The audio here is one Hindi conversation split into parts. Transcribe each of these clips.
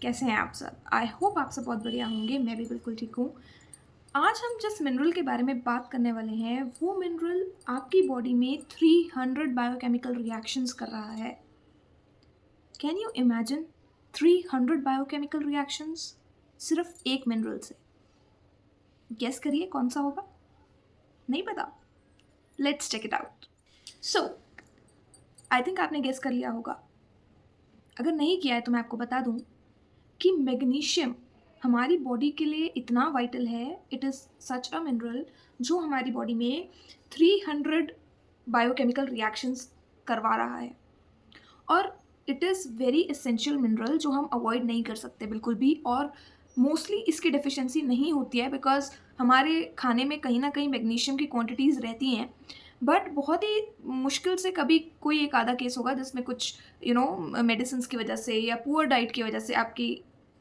कैसे हैं आप सब? आई होप आप सब बहुत बढ़िया होंगे, मैं भी बिल्कुल ठीक हूँ। आज हम जिस मिनरल के बारे में बात करने वाले हैं, वो मिनरल आपकी बॉडी में 300 बायोकेमिकल रिएक्शंस कर रहा है। Can you imagine 300 biochemical reactions सिर्फ एक मिनरल से? गेस करिए कौन सा होगा? नहीं पता? Let's check it out. So I think आपने गेस कर लिया होगा। अगर नहीं किया है तो मैं आपको बता दूँ कि मैग्नीशियम हमारी बॉडी के लिए इतना वाइटल है। It is such a mineral जो हमारी बॉडी में 300 बायोकेमिकल रिएक्शंस करवा रहा है, और it is very essential mineral जो हम अवॉइड नहीं कर सकते बिल्कुल भी। और मोस्टली इसकी डेफिशिएंसी नहीं होती है बिकॉज हमारे खाने में कहीं ना कहीं मैग्नीशियम की क्वांटिटीज़ रहती हैं, बट बहुत ही मुश्किल से कभी कोई एक आधा केस होगा जिसमें कुछ मेडिसिन की वजह से या पुअर डाइट की वजह से आपकी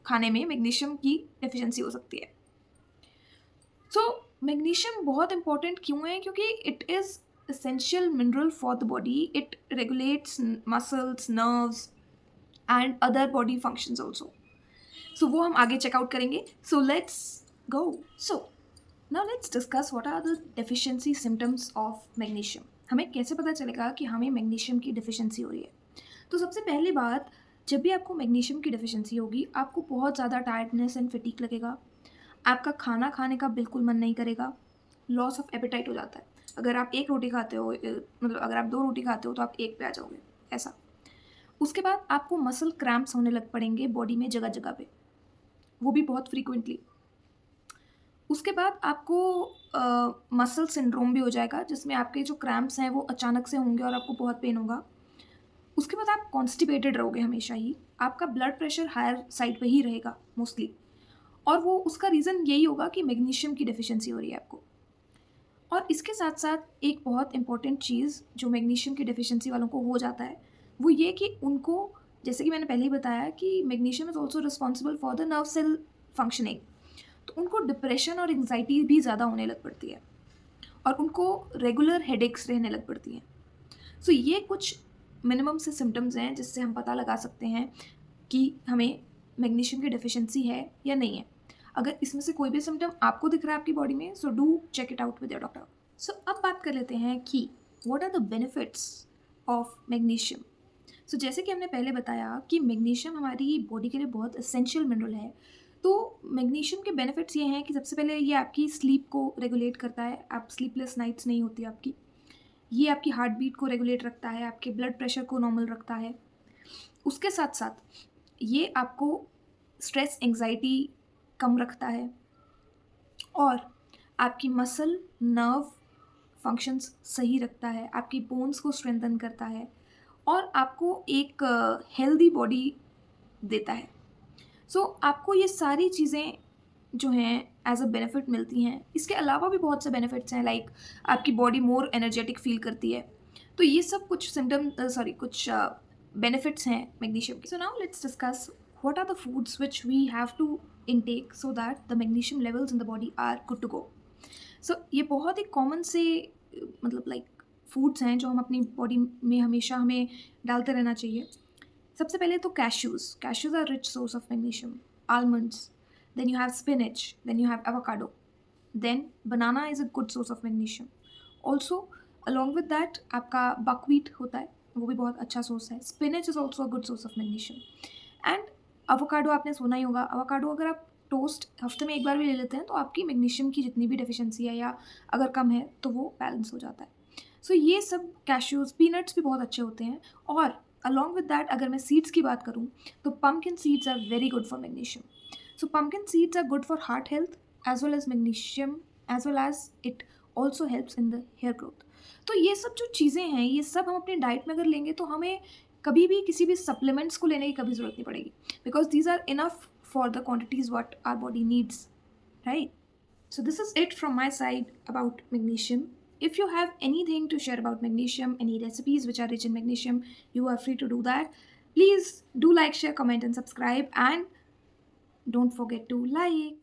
खाने में मैग्नीशियम की डेफिशिएंसी हो सकती है। सो मैग्नीशियम बहुत इंपॉर्टेंट क्यों है? क्योंकि it is essential mineral for the body. It regulates muscles, nerves and other body functions also. So वो हम आगे चेकआउट करेंगे. So let's go. So now let's discuss what are the deficiency symptoms of magnesium. हमें कैसे पता चलेगा कि हमें मैग्नीशियम की डिफिशिएंसी हो रही है? तो सबसे पहली बात, जब भी आपको मैग्नीशियम की डिफिशिएंसी होगी, आपको बहुत ज़्यादा टायर्डनेस एंड फटीग लगेगा। आपका खाना खाने का बिल्कुल मन नहीं करेगा। लॉस ऑफ एपेटाइट हो जाता है। अगर आप एक रोटी खाते हो, मतलब अगर आप 2 रोटी खाते हो तो आप 1 पे आ जाओगे, ऐसा। उसके बाद आपको मसल क्रैम्प्स होने लग पड़ेंगे बॉडी में जगह-जगह पे, वो भी बहुत फ्रीक्वेंटली। उसके बाद आपको मसल सिंड्रोम भी हो जाएगा, जिसमें आपके जो क्रैम्प्स हैं वो अचानक से होंगे और आपको बहुत पेन होगा। उसके बाद आप कॉन्स्टिपेटेड रहोगे हमेशा ही। आपका ब्लड प्रेशर हायर साइड पे ही रहेगा मोस्टली, और वो उसका रीज़न यही होगा कि मैग्नीशियम की डेफिशिएंसी हो रही है आपको। और इसके साथ-साथ एक बहुत इम्पोर्टेंट चीज़ जो मैग्नीशियम की डेफिशिएंसी वालों को हो जाता है, वो ये कि उनको, जैसे कि मैंने पहले ही बताया कि magnesium is also responsible for the nerve cell functioning, तो उनको डिप्रेशन और एंग्जायटी भी ज़्यादा होने लग पड़ती है, और उनको रेगुलर हेडेक्स रहने लग पड़ती हैं। सो ये कुछ मिनिमम से सिम्पटम्स हैं जिससे हम पता लगा सकते हैं कि हमें मैग्नीशियम की डेफिशिएंसी है या नहीं है। अगर इसमें से कोई भी सिम्पटम आपको दिख रहा है आपकी बॉडी में, so do check it out with your doctor. So अब बात कर लेते हैं कि what are the benefits of magnesium. So जैसे कि हमने पहले बताया कि मैग्नीशियम हमारी बॉडी के लिए बहुत एसेंशियल मिनरल है। तो मैग्नीशियम के बेनिफिट्स ये हैं कि सबसे पहले ये आपकी स्लीप को रेगुलेट करता है, आप स्लीपलेस नाइट्स नहीं होती आपकी। ये आपकी हार्ट बीट को रेगुलेट रखता है, आपके ब्लड प्रेशर को नॉर्मल रखता है। उसके साथ-साथ ये आपको स्ट्रेस, एंग्जायटी कम रखता है, और आपकी मसल, नर्व फंक्शंस सही रखता है, आपकी बोन्स को स्ट्रेंथन करता है, और आपको एक हेल्दी बॉडी देता है। सो आपको ये सारी चीज़ें जो हैं एज़ अ बेनिफिट मिलती हैं। इसके अलावा भी बहुत से बेनिफिट्स हैं, लाइक आपकी बॉडी मोर एनर्जेटिक फ़ील करती है। तो ये सब कुछ कुछ बेनिफिट्स हैं मैग्नीशियम के। So now let's discuss what are the foods which we have to intake so that the magnesium levels in the body are good to go. So ये बहुत ही कॉमन से मतलब लाइक फूड्स हैं जो हम अपनी बॉडी में हमेशा हमें डालते रहना चाहिए। सबसे पहले तो cashews are rich source of magnesium, almonds, then you have spinach, then you have avocado, then banana is a good source of magnesium. Also along with that आपका buckwheat होता है, वो भी बहुत अच्छा सोर्स है। spinach is also a good source of magnesium. and avocado आपने सुना ही होगा। avocado अगर आप टोस्ट हफ्ते में एक बार भी ले लेते हैं तो आपकी मैग्नीशियम की जितनी भी डेफिशिएंसी है या अगर कम है तो वो बैलेंस हो जाता है। सो ये सब कैश्यूज़, पीनट्स भी बहुत अच्छे होते हैं। और अलॉन्ग विद दैट अगर मैं सीड्स की बात करूँ तो pumpkin seeds are very good for magnesium. So pumpkin seeds are good for heart health as well as magnesium, as well as it also helps in the hair growth. तो ये सब जो चीज़ें हैं, ये सब हम अपनी डाइट में अगर लेंगे तो हमें कभी भी किसी भी सप्लीमेंट्स को लेने की कभी ज़रूरत नहीं पड़ेगी, because these are enough for the quantities what our body needs, right? So this is it from my side about magnesium. If you have anything to share about magnesium, any recipes which are rich in magnesium, you are free to do that. Please do like, share, comment and subscribe, and don't forget to like.